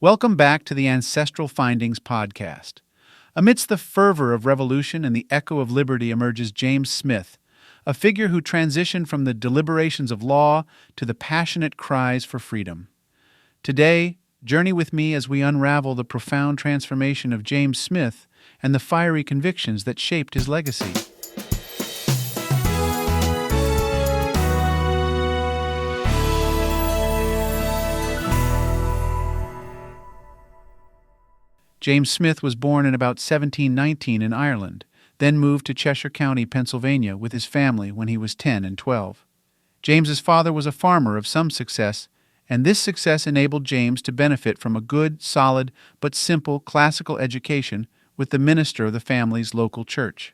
Welcome back to the Ancestral Findings podcast. Amidst the fervor of revolution and the echo of liberty emerges James Smith, a figure who transitioned from the deliberations of law to the passionate cries for freedom. Today, journey with me as we unravel the profound transformation of James Smith and the fiery convictions that shaped his legacy. James Smith was born in about 1719 in Ireland, then moved to Cheshire County, Pennsylvania, with his family when he was 10 and 12. James's father was a farmer of some success, and this success enabled James to benefit from a good, solid, but simple classical education with the minister of the family's local church.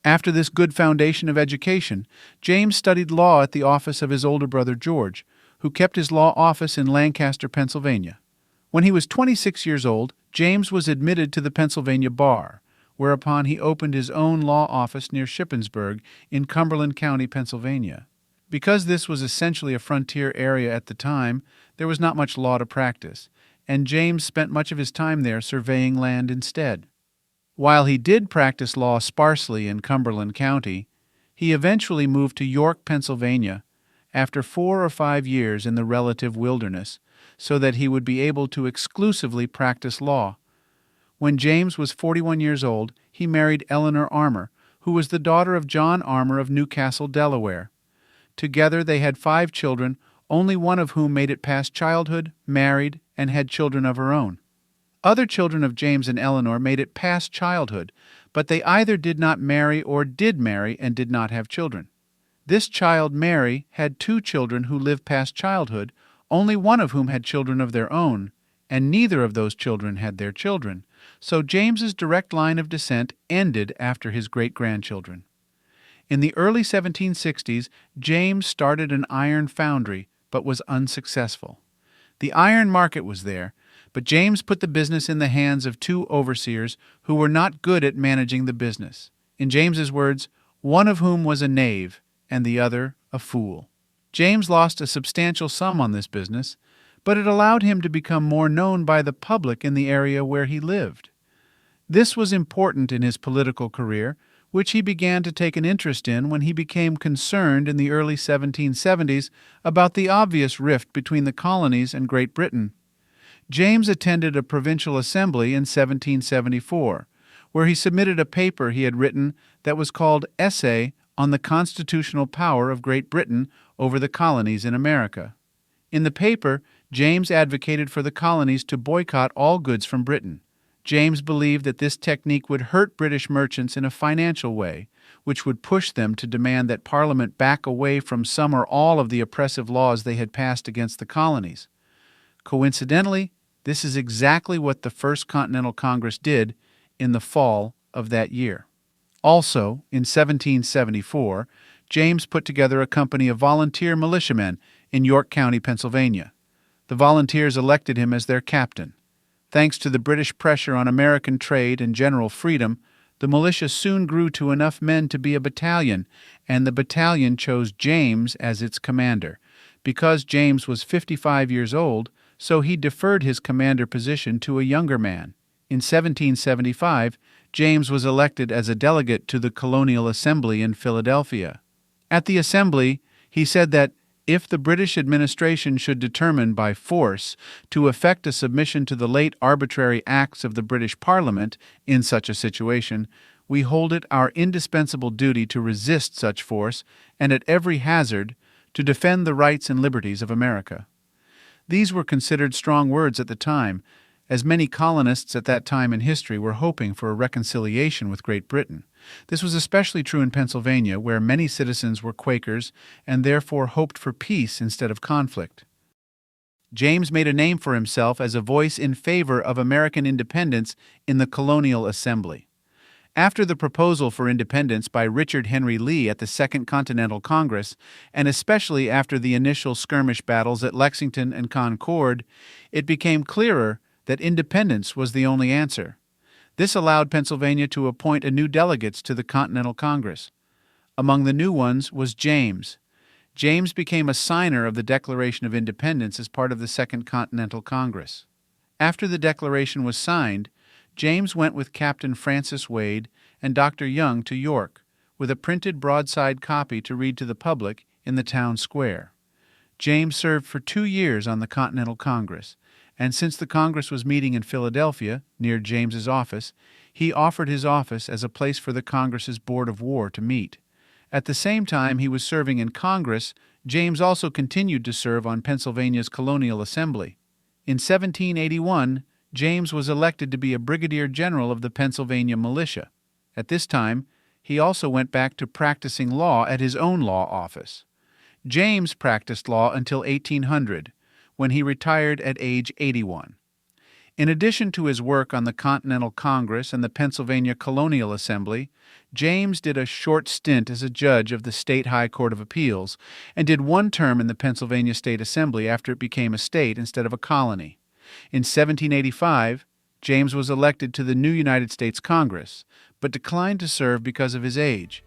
After this good foundation of education, James studied law at the office of his older brother George, who kept his law office in Lancaster, Pennsylvania. When he was 26 years old, James was admitted to the Pennsylvania bar, whereupon he opened his own law office near Shippensburg in Cumberland County, Pennsylvania. Because this was essentially a frontier area at the time, there was not much law to practice, and James spent much of his time there surveying land instead. While he did practice law sparsely in Cumberland County, he eventually moved to York, Pennsylvania, after 4 or 5 years in the relative wilderness, so that he would be able to exclusively practice law. When James was 41 years old, he married Eleanor Armour, who was the daughter of John Armour of Newcastle, Delaware. Together they had 5 children, only one of whom made it past childhood, married, and had children of her own. Other children of James and Eleanor made it past childhood, but they either did not marry or did marry and did not have children. This child, Mary, had 2 children who lived past childhood, only one of whom had children of their own, and neither of those children had their children, so James's direct line of descent ended after his great-grandchildren. In the early 1760s, James started an iron foundry, but was unsuccessful. The iron market was there, but James put the business in the hands of 2 overseers who were not good at managing the business. In James's words, one of whom was a knave, and the other a fool. James lost a substantial sum on this business, but it allowed him to become more known by the public in the area where he lived. This was important in his political career, which he began to take an interest in when he became concerned in the early 1770s about the obvious rift between the colonies and Great Britain. James attended a provincial assembly in 1774, where he submitted a paper he had written that was called Essay on the Constitutional Power of Great Britain over the Colonies in America. In the paper, James advocated for the colonies to boycott all goods from Britain. James believed that this technique would hurt British merchants in a financial way, which would push them to demand that Parliament back away from some or all of the oppressive laws they had passed against the colonies. Coincidentally, this is exactly what the First Continental Congress did in the fall of that year. Also, in 1774, James put together a company of volunteer militiamen in York County, Pennsylvania. The volunteers elected him as their captain. Thanks to the British pressure on American trade and general freedom, the militia soon grew to enough men to be a battalion, and the battalion chose James as its commander. Because James was 55 years old, so he deferred his commander position to a younger man. In 1775, James was elected as a delegate to the Colonial Assembly in Philadelphia. At the assembly, he said that if the British administration should determine by force to effect a submission to the late arbitrary acts of the British Parliament in such a situation, we hold it our indispensable duty to resist such force and at every hazard to defend the rights and liberties of America. These were considered strong words at the time, as many colonists at that time in history were hoping for a reconciliation with Great Britain. This was especially true in Pennsylvania, where many citizens were Quakers and therefore hoped for peace instead of conflict. James made a name for himself as a voice in favor of American independence in the Colonial Assembly. After the proposal for independence by Richard Henry Lee at the Second Continental Congress, and especially after the initial skirmish battles at Lexington and Concord, it became clearer that independence was the only answer. This allowed Pennsylvania to appoint anew delegates to the Continental Congress. Among the new ones was James. James became a signer of the Declaration of Independence as part of the Second Continental Congress. After the declaration was signed, James went with Captain Francis Wade and Dr. Young to York, with a printed broadside copy to read to the public in the town square. James served for 2 years on the Continental Congress, and since the Congress was meeting in Philadelphia, near James's office, he offered his office as a place for the Congress's Board of War to meet. At the same time he was serving in Congress, James also continued to serve on Pennsylvania's Colonial Assembly. In 1781, James was elected to be a brigadier general of the Pennsylvania militia. At this time, he also went back to practicing law at his own law office. James practiced law until 1800, when he retired at age 81. In addition to his work on the Continental Congress and the Pennsylvania Colonial Assembly, James did a short stint as a judge of the State High Court of Appeals and did 1 term in the Pennsylvania State Assembly after it became a state instead of a colony. In 1785, James was elected to the new United States Congress, but declined to serve because of his age,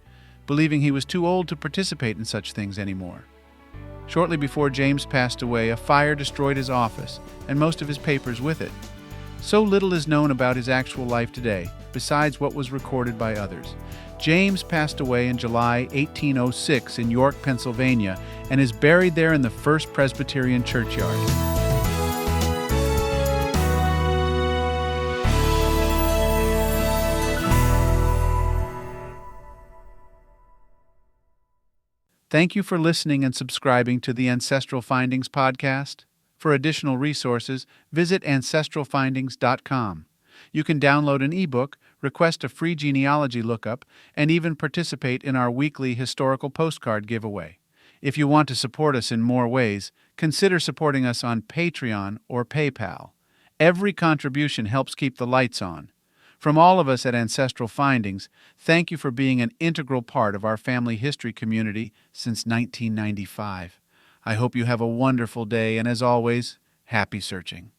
believing he was too old to participate in such things anymore. Shortly before James passed away, a fire destroyed his office and most of his papers with it. So little is known about his actual life today, besides what was recorded by others. James passed away in July 1806 in York, Pennsylvania, and is buried there in the First Presbyterian Churchyard. Thank you for listening and subscribing to the Ancestral Findings podcast. For additional resources, visit ancestralfindings.com. You can download an ebook, request a free genealogy lookup, and even participate in our weekly historical postcard giveaway. If you want to support us in more ways, consider supporting us on Patreon or PayPal. Every contribution helps keep the lights on. From all of us at Ancestral Findings, thank you for being an integral part of our family history community since 1995. I hope you have a wonderful day, and as always, happy searching.